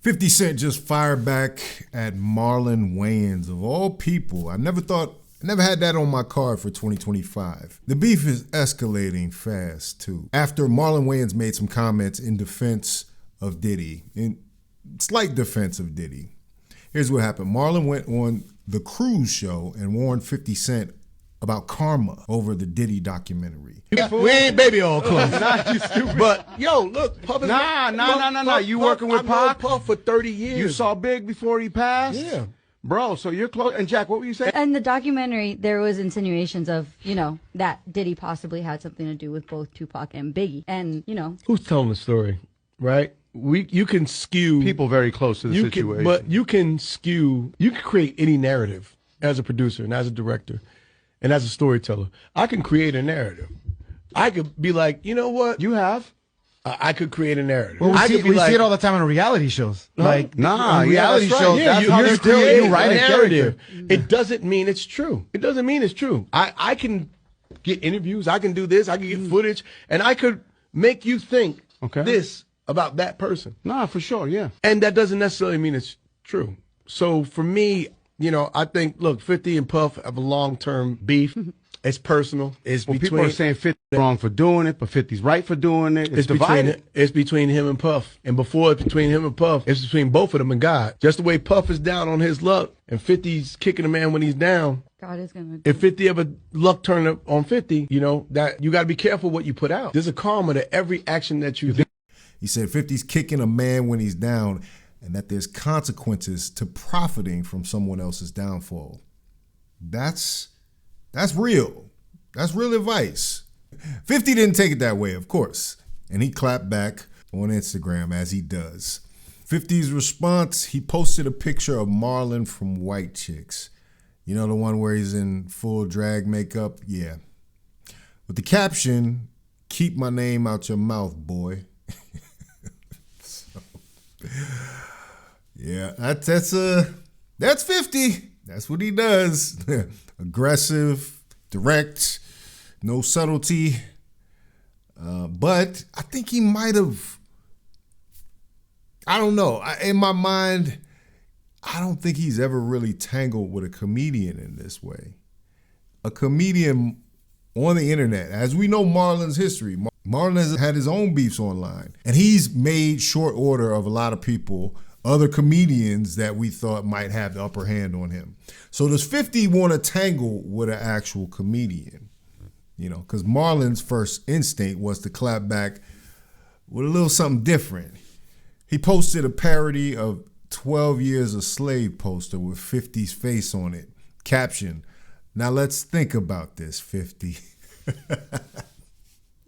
50 Cent just fired back at Marlon Wayans, of all people. I never had that on my card for 2025. The beef is escalating fast, too. After Marlon Wayans made some comments in defense of Diddy, in slight defense of Diddy. Here's what happened. Marlon went on the Cruise show and warned 50 Cent about karma over the Diddy documentary. We ain't baby all close. Nah, you stupid. But, yo, look, Puff is... Nah. You working with Pac? Puff for 30 years. You saw Big before he passed? Yeah. Bro, so you're close. And Jack, what were you saying? In the documentary, there was insinuations of, that Diddy possibly had something to do with both Tupac and Biggie. And, Who's telling the story, right? You can skew... People very close to the situation. But you can create any narrative as a producer and as a director and as a storyteller. I can create a narrative. I could be like, you know what? You have? I could create a narrative. Well, we see it all the time on reality shows. Reality that's shows. Right. Yeah, That's you write a narrative. Character. It doesn't mean it's true. It doesn't mean it's true. I can get interviews. I can do this. I can get footage, and I could make you think this about that person. Nah, for sure, yeah. And that doesn't necessarily mean it's true. So for me, I think, look, 50 and Puff have a long-term beef. It's personal. People are saying 50's wrong for doing it, but 50's right for doing it. It's divided. It's between him and Puff. And before it's between him and Puff, it's between both of them and God. Just the way Puff is down on his luck and 50's kicking a man when he's down. God is going to... If 50 ever luck turn up on 50, that you got to be careful what you put out. There's a karma to every action that you do. He said 50's kicking a man when he's down and that there's consequences to profiting from someone else's downfall. That's real. That's real advice. 50 didn't take it that way, of course. And he clapped back on Instagram, as he does. 50's response, he posted a picture of Marlon from White Chicks. You know, the one where he's in full drag makeup? Yeah. With the caption, "Keep my name out your mouth, boy." Yeah, that's 50. That's what he does. Aggressive, direct, no subtlety. But I think he might have, I don't know. In my mind, I don't think he's ever really tangled with a comedian in this way. A comedian on the internet. As we know Marlon's history, Marlon has had his own beefs online. And he's made short order of a lot of people, other comedians that we thought might have the upper hand on him. So does 50 want to tangle with an actual comedian? Because Marlon's first instinct was to clap back with a little something different. He posted a parody of 12 Years a Slave poster with 50's face on it. Caption, "Now let's think about this, 50.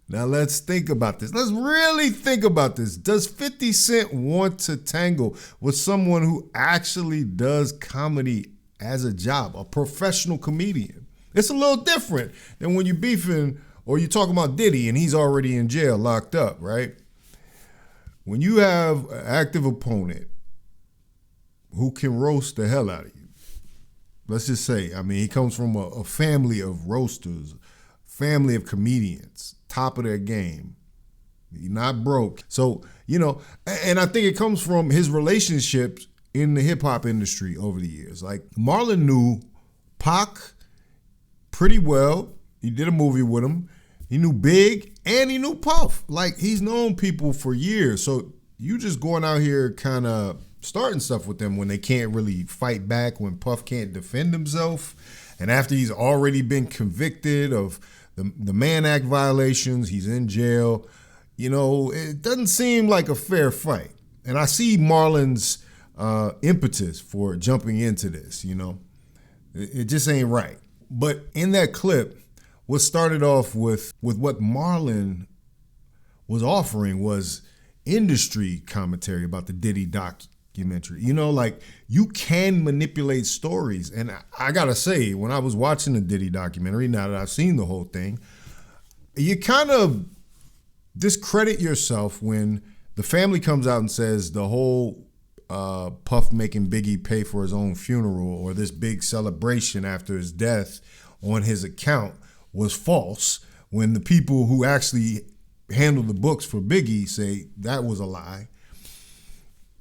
Now let's think about this. Let's really think about this. Does 50 Cent want to tangle with someone who actually does comedy as a job, a professional comedian? It's a little different than when you're beefing or you're talking about Diddy and he's already in jail, locked up, right? When you have an active opponent who can roast the hell out of you, let's just say, he comes from a family of roasters, family of comedians, top of their game. He's not broke. So, and I think it comes from his relationships in the hip hop industry over the years. Like Marlon knew Pac pretty well. He did a movie with him. He knew Big and he knew Puff. Like he's known people for years. So you just going out here kind of starting stuff with them when they can't really fight back, when Puff can't defend himself. And after he's already been convicted of the Mann Act violations, he's in jail. It doesn't seem like a fair fight. And I see Marlon's impetus for jumping into this, It just ain't right. But in that clip, what started off with what Marlon was offering was industry commentary about the Diddy documentary. You can manipulate stories. And I gotta say, when I was watching the Diddy documentary, now that I've seen the whole thing, you kind of discredit yourself when the family comes out and says the whole Puff making Biggie pay for his own funeral or this big celebration after his death on his account was false, when the people who actually handle the books for Biggie say that was a lie.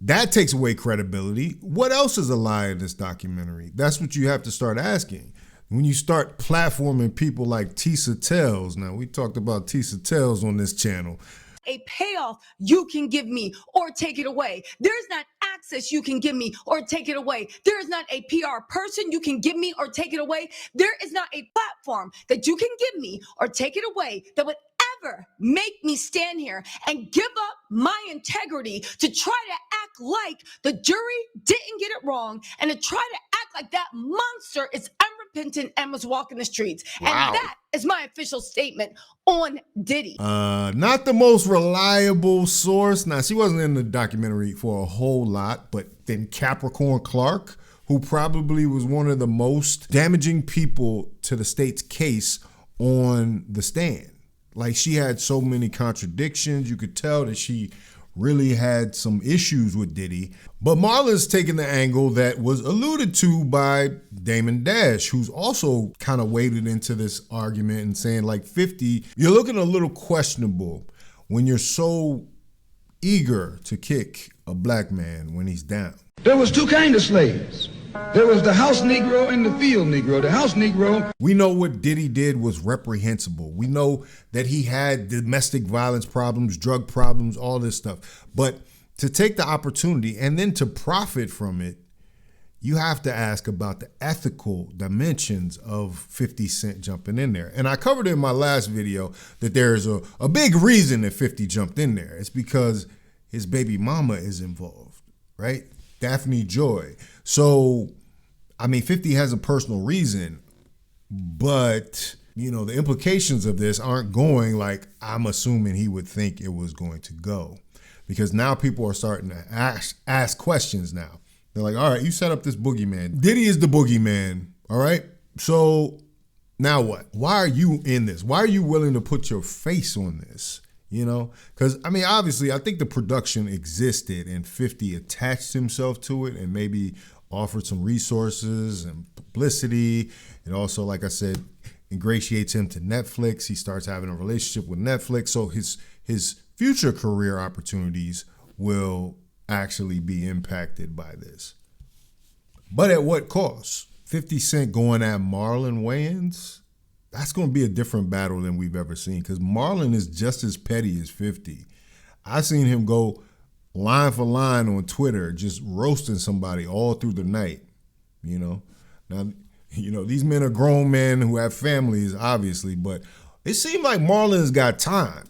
That takes away credibility. What else is a lie in this documentary? That's what you have to start asking. When you start platforming people like Tisa Tells, now we talked about Tisa Tells on this channel. A payoff you can give me or take it away. There's not access you can give me or take it away. There is not a PR person you can give me or take it away. There is not a platform that you can give me or take it away that would ever make me stand here and give up my integrity to try to act like the jury didn't get it wrong and to try to act like that monster is unrepentant and was walking the streets. Wow. And that is my official statement on Diddy. Not the most reliable source. Now, she wasn't in the documentary for a whole lot, but then Capricorn Clark, who probably was one of the most damaging people to the state's case on the stand. Like, she had so many contradictions. You could tell that she really had some issues with Diddy. But Marlon's taking the angle that was alluded to by Damon Dash, who's also kind of waded into this argument and saying, like, 50, you're looking a little questionable when you're so eager to kick a black man when he's down. There was two kinds of slaves. There was the house Negro and the field Negro. The house Negro. We know what Diddy did was reprehensible. We know that he had domestic violence problems, drug problems, all this stuff. But to take the opportunity and then to profit from it, you have to ask about the ethical dimensions of 50 Cent jumping in there. And I covered in my last video that there's a big reason that 50 jumped in there. It's because his baby mama is involved, right? Daphne Joy. So, I mean, 50 has a personal reason, but, you know, the implications of this aren't going like I'm assuming he would think it was going to go. Because now people are starting to ask questions now. They're like, all right, you set up this boogeyman. Diddy is the boogeyman, all right? So now what? Why are you in this? Why are you willing to put your face on this? You know, because, I mean, obviously, I think the production existed and 50 attached himself to it and maybe offered some resources and publicity. And also, like I said, ingratiates him to Netflix. He starts having a relationship with Netflix. So his future career opportunities will actually be impacted by this. But at what cost? 50 Cent going at Marlon Wayans? That's going to be a different battle than we've ever seen because Marlon is just as petty as 50. I've seen him go line for line on Twitter, just roasting somebody all through the night, you know. Now, you know, these men are grown men who have families, obviously, but it seems like Marlon's got time.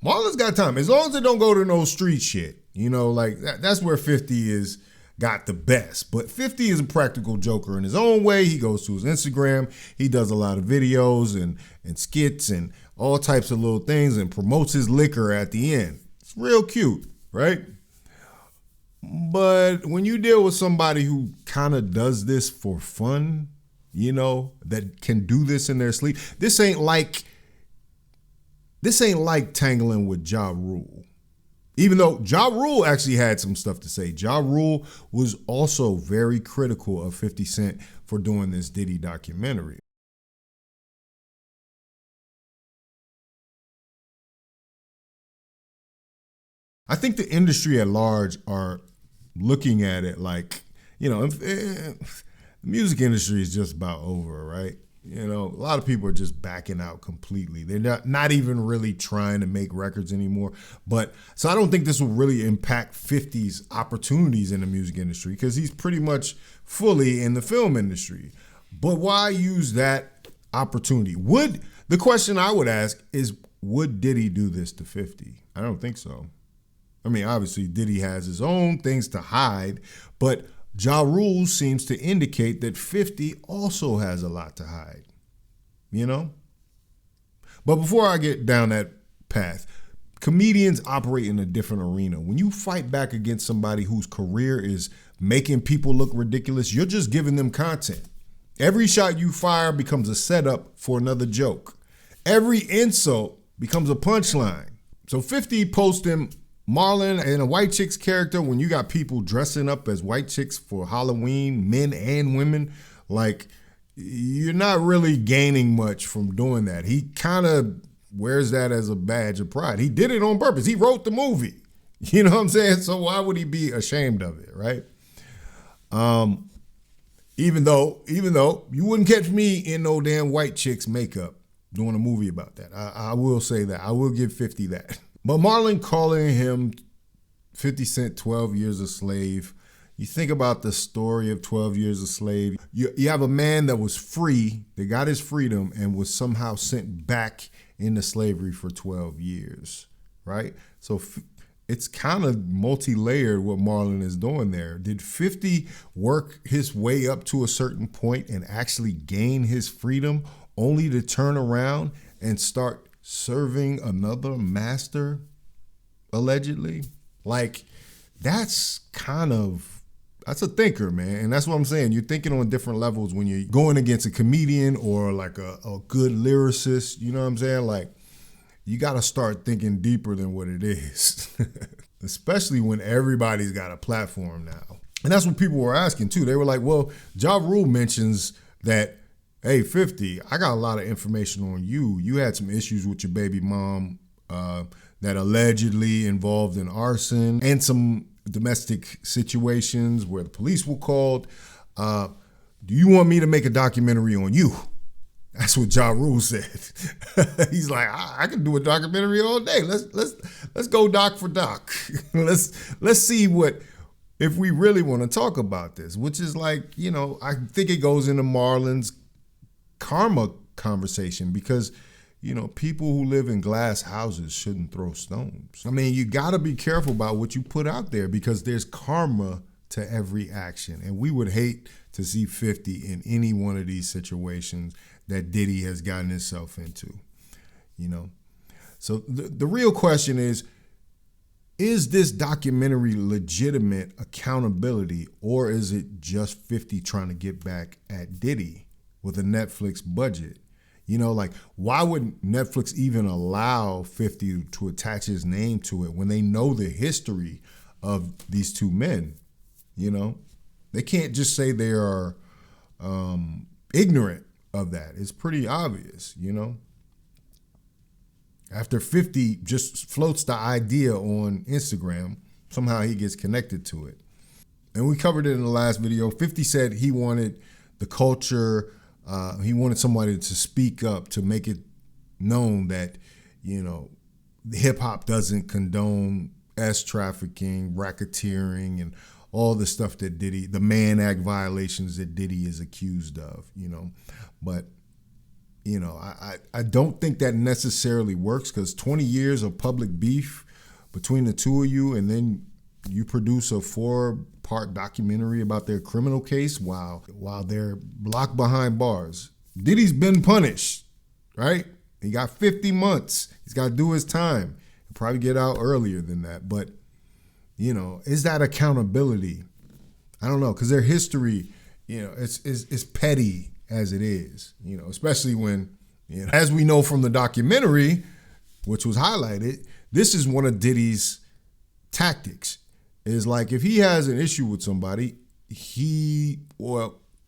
Marlon's got time. As long as it don't go to no street shit, you know, like that's where 50 is got the best. But 50 is a practical joker in his own way. He goes to his Instagram. He does a lot of videos and skits and all types of little things and promotes his liquor at the end. It's real cute, right? But when you deal with somebody who kind of does this for fun, you know, that can do this in their sleep, this ain't like tangling with Ja Rule. Even though Ja Rule actually had some stuff to say. Ja Rule was also very critical of 50 Cent for doing this Diddy documentary. I think the industry at large are looking at it like, you know, the music industry is just about over, right? You know, a lot of people are just backing out completely. They're not even really trying to make records anymore. But so I don't think this will really impact 50's opportunities in the music industry because he's pretty much fully in the film industry. But why use that opportunity? The question I would ask is, would Diddy do this to 50? I don't think so. I mean, obviously Diddy has his own things to hide, but Ja Rule seems to indicate that 50 also has a lot to hide, you know? But before I get down that path, comedians operate in a different arena. When you fight back against somebody whose career is making people look ridiculous, you're just giving them content. Every shot you fire becomes a setup for another joke. Every insult becomes a punchline. So 50 posting Marlon and a white chick's character, when you got people dressing up as white chicks for Halloween, men and women, like, you're not really gaining much from doing that. He kind of wears that as a badge of pride. He did it on purpose. He wrote the movie. You know what I'm saying? So why would he be ashamed of it, right? Even though you wouldn't catch me in no damn white chick's makeup doing a movie about that. I will say that. I will give 50 that. But Marlon calling him 50 Cent 12 years a slave. You think about the story of 12 years a slave. You have a man that was free, that got his freedom and was somehow sent back into slavery for 12 years, right? So it's kind of multi-layered what Marlon is doing there. Did 50 work his way up to a certain point and actually gain his freedom only to turn around and start serving another master, allegedly? Like, that's a thinker, man. And that's what I'm saying. You're thinking on different levels when you're going against a comedian or like a good lyricist. You know what I'm saying? Like, you got to start thinking deeper than what it is, especially when everybody's got a platform now. And that's what people were asking too. They were like, well, Ja Rule mentions that, hey, 50, I got a lot of information on you. You had some issues with your baby mom that allegedly involved in arson and some domestic situations where the police were called. Do you want me to make a documentary on you? That's what Ja Rule said. He's like, I can do a documentary all day. Let's go doc for doc. let's see if we really want to talk about this, which is like, you know, I think it goes into Marlon's karma conversation because, you know, people who live in glass houses shouldn't throw stones. I mean, you got to be careful about what you put out there because there's karma to every action. And we would hate to see 50 in any one of these situations that Diddy has gotten himself into, you know? So the real question is this documentary legitimate accountability or is it just 50 trying to get back at Diddy with a Netflix budget? You know, like, why would Netflix even allow 50 to attach his name to it when they know the history of these two men? You know, they can't just say they are ignorant of that. It's pretty obvious, you know. After 50 just floats the idea on Instagram, somehow he gets connected to it. And we covered it in the last video. 50 said he wanted the culture, he wanted somebody to speak up to make it known that, you know, hip hop doesn't condone trafficking, racketeering, and all the stuff that Diddy, the Mann Act violations that Diddy is accused of, you know. But, you know, I don't think that necessarily works because 20 years of public beef between the two of you and then you produce a 4-part documentary about their criminal case while they're locked behind bars. Diddy's been punished, right? He got 50 months. He's got to do his time. He'll probably get out earlier than that. But, you know, is that accountability? I don't know, because their history, you know, it's petty as it is, you know, especially when, you know, as we know from the documentary, which was highlighted, this is one of Diddy's tactics. Is like if he has an issue with somebody,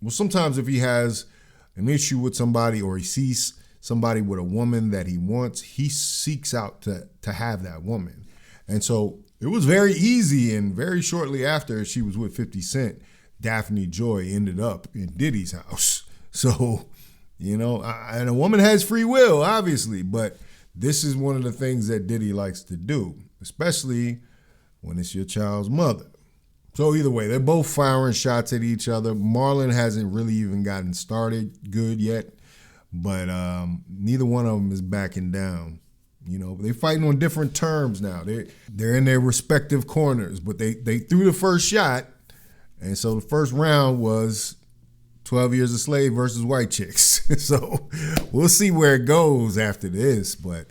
sometimes if he has an issue with somebody or he sees somebody with a woman that he wants, he seeks out to have that woman. And so it was very easy, and very shortly after she was with 50 Cent, Daphne Joy ended up in Diddy's house. So, you know, and a woman has free will, obviously, but this is one of the things that Diddy likes to do, especially when it's your child's mother. So either way, they're both firing shots at each other. Marlon hasn't really even gotten started good yet, but neither one of them is backing down. You know, they're fighting on different terms now. They're in their respective corners, but they threw the first shot, and so the first round was 12 Years a Slave versus White Chicks. So we'll see where it goes after this, but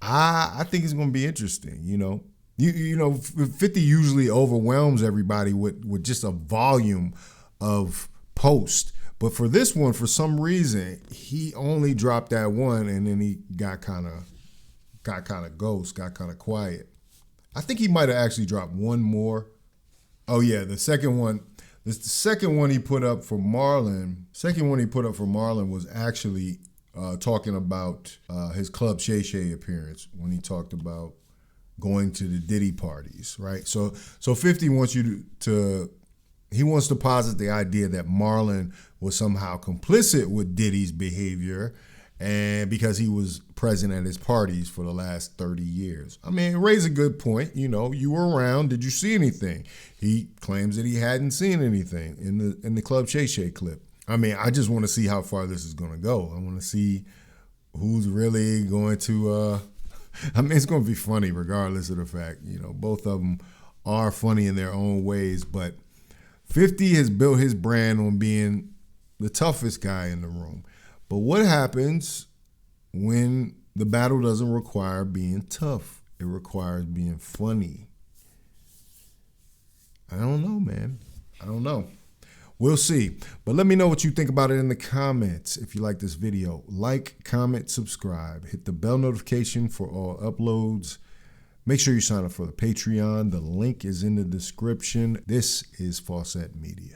I think it's going to be interesting, you know. You know, 50 usually overwhelms everybody with just a volume of posts. But for this one, for some reason, he only dropped that one and then he got kind of ghost, got kind of quiet. I think he might have actually dropped one more. Oh yeah, the second one he put up for Marlon. Second one he put up for Marlon was actually talking about his Club Shay Shay appearance when he talked about going to the Diddy parties, right? So 50 wants you he wants to posit the idea that Marlon was somehow complicit with Diddy's behavior, and because he was present at his parties for the last 30 years. I mean, it raises a good point. You know, you were around. Did you see anything? He claims that he hadn't seen anything in the Club Shay Shay clip. I mean, I just want to see how far this is going to go. I want to see who's really going to, I mean, it's going to be funny regardless of the fact, you know, both of them are funny in their own ways, but 50 has built his brand on being the toughest guy in the room. But what happens when the battle doesn't require being tough? It requires being funny. I don't know, man. I don't know. We'll see. But let me know what you think about it in the comments. If you like this video, like, comment, subscribe. Hit the bell notification for all uploads. Make sure you sign up for the Patreon. The link is in the description. This is Faucette Media.